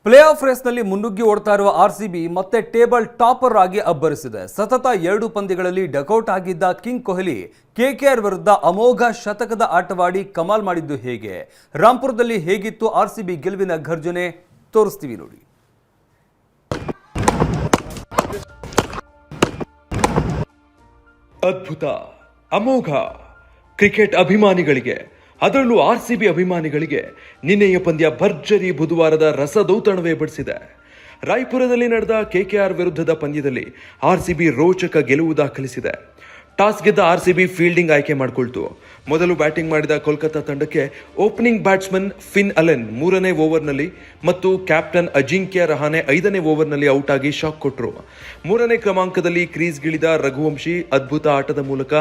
Play of ರೇಸ್ನಲ್ಲಿ ಮುನ್ನುಗ್ಗಿ ಓಡ್ತಾ ಇರುವ RCB ಮತ್ತೆ ಟೇಬಲ್ ಟಾಪರ್ ಆಗಿ ಅಬ್ಬರಿಸಿದೆ. ಸತತ 2 ಪಂದ್ಯಗಳಲ್ಲಿ ಡಕೌಟ್ ಆಗಿದ್ದ ಕಿಂಗ್ ಕೊಹ್ಲಿ ಕೆಕೆಆರ್ ವಿರುದ್ಧ ಅಮೋಘ ಶತಕದ ಆಟವಾಡಿ ಕಮಾಲ್ ಮಾಡಿದ್ದು ಹೇಗೆ? ರಾಂಪುರದಲ್ಲಿ ಹೇಗಿತ್ತು ಆರ್ಸಿಬಿ ಗೆಲುವಿನ ಘರ್ಜನೆ? ತೋರಿಸ್ತೀವಿ ನೋಡಿ. ಅದ್ಭುತ, ಅಮೋಘ ಕ್ರಿಕೆಟ್ ಅಭಿಮಾನಿಗಳಿಗೆ, ಅದರಲ್ಲೂ ಆರ್ಸಿಬಿ ಅಭಿಮಾನಿಗಳಿಗೆ ನಿನ್ನೆಯ ಪಂದ್ಯ ಭರ್ಜರಿ ಬುಧವಾರದ ರಸದೌತಣವೇ ಬಡಿಸಿದೆ. ರಾಯ್ಪುರದಲ್ಲಿ ನಡೆದ ಕೆಕೆಆರ್ ವಿರುದ್ಧದ ಪಂದ್ಯದಲ್ಲಿ ಆರ್ಸಿಬಿ ರೋಚಕ ಗೆಲುವು ದಾಖಲಿಸಿದೆ. ಟಾಸ್ ಗೆದ್ದ ಆರ್ಸಿಬಿ ಫೀಲ್ಡಿಂಗ್ ಆಯ್ಕೆ ಮಾಡಿಕೊಳ್ತು. ಮೊದಲು ಬ್ಯಾಟಿಂಗ್ ಮಾಡಿದ ಕೋಲ್ಕತಾ ತಂಡಕ್ಕೆ ಓಪನಿಂಗ್ ಬ್ಯಾಟ್ಸ್ಮನ್ ಫಿನ್ ಅಲೆನ್ 3ನೇ ಓವರ್ನಲ್ಲಿ ಮತ್ತು ಕ್ಯಾಪ್ಟನ್ ಅಜಿಂಕ್ಯ ರಹಾನೆ 5ನೇ ಓವರ್ನಲ್ಲಿ ಔಟ್ ಆಗಿ ಶಾಕ್ ಕೊಟ್ಟರು. 3ನೇ ಕ್ರಮಾಂಕದಲ್ಲಿ ಕ್ರೀಸ್ಗಿಳಿದ ರಘುವಂಶಿ ಅದ್ಭುತ ಆಟದ ಮೂಲಕ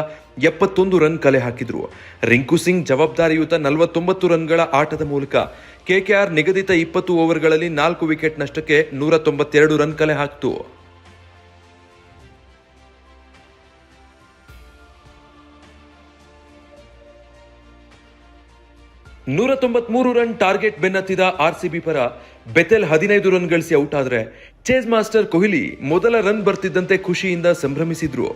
71 ರನ್ ಕಲೆ ಹಾಕಿದ್ರು. ರಿಂಕು ಸಿಂಗ್ ಜವಾಬ್ದಾರಿಯುತ 49 ರನ್ಗಳ ಆಟದ ಮೂಲಕ ಕೆಕೆಆರ್ ನಿಗದಿತ 20 ಓವರ್ಗಳಲ್ಲಿ 4 ವಿಕೆಟ್ ನಷ್ಟಕ್ಕೆ 192 ರನ್ ಕಲೆ ಹಾಕಿತು. 193 ರನ್ ಟಾರ್ಗೆಟ್ ಬೆನ್ನತ್ತಿದ ಆರ್ಸಿಬಿ ಪರ ಬೆತೆಲ್ 15 ರನ್ ಗಳಿಸಿ ಔಟ್ ಆದ್ರೆ ಚೇಸ್ ಮಾಸ್ಟರ್ ಕೊಹ್ಲಿ ಮೊದಲ ರನ್ ಬರ್ತಿದ್ದಂತೆ ಖುಷಿಯಿಂದ ಸಂಭ್ರಮಿಸಿದ್ರು.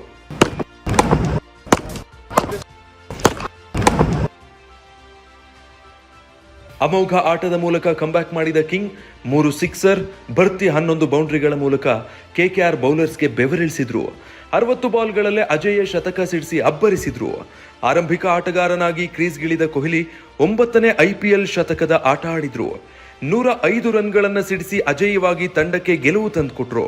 ಅಮೋಘ ಆಟದ ಮೂಲಕ ಕಂಬ್ಯಾಕ್ ಮಾಡಿದ ಕಿಂಗ್ 3 ಸಿಕ್ಸರ್, ಭರ್ತಿ 11 ಬೌಂಡ್ರಿಗಳ ಮೂಲಕ ಕೆಕೆಆರ್ ಬೌಲರ್ಸ್ಗೆ ಬೆವರಿಳಿಸಿದ್ರು. 60 ಬಾಲ್ಗಳಲ್ಲೇ ಅಜೇಯ ಶತಕ ಸಿಡಿಸಿ ಅಬ್ಬರಿಸಿದ್ರು. ಆರಂಭಿಕ ಆಟಗಾರನಾಗಿ ಕ್ರೀಸ್ಗಿಳಿದ ಕೊಹ್ಲಿ 9ನೇ ಐಪಿಎಲ್ ಶತಕದ ಆಟ ಆಡಿದ್ರು. 105 ರನ್ಗಳನ್ನು ಸಿಡಿಸಿ ಅಜೇಯವಾಗಿ ತಂಡಕ್ಕೆ ಗೆಲುವು ತಂದುಕೊಟ್ರು.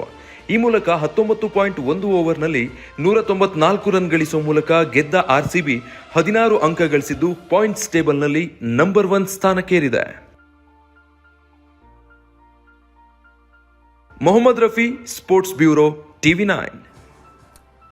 ಈ ಮೂಲಕ 19.1 ಓವರ್ನಲ್ಲಿ 194 ರನ್ ಗಳಿಸುವ ಮೂಲಕ ಗೆದ್ದ ಆರ್ಸಿಬಿ 16 ಅಂಕ ಗಳಿಸಿದ್ದು ಪಾಯಿಂಟ್ಸ್ ಟೇಬಲ್ನಲ್ಲಿ ನಂಬರ್ 1 ಸ್ಥಾನಕ್ಕೇರಿದೆ. Mohammed Rafi, sports bureau, TV9.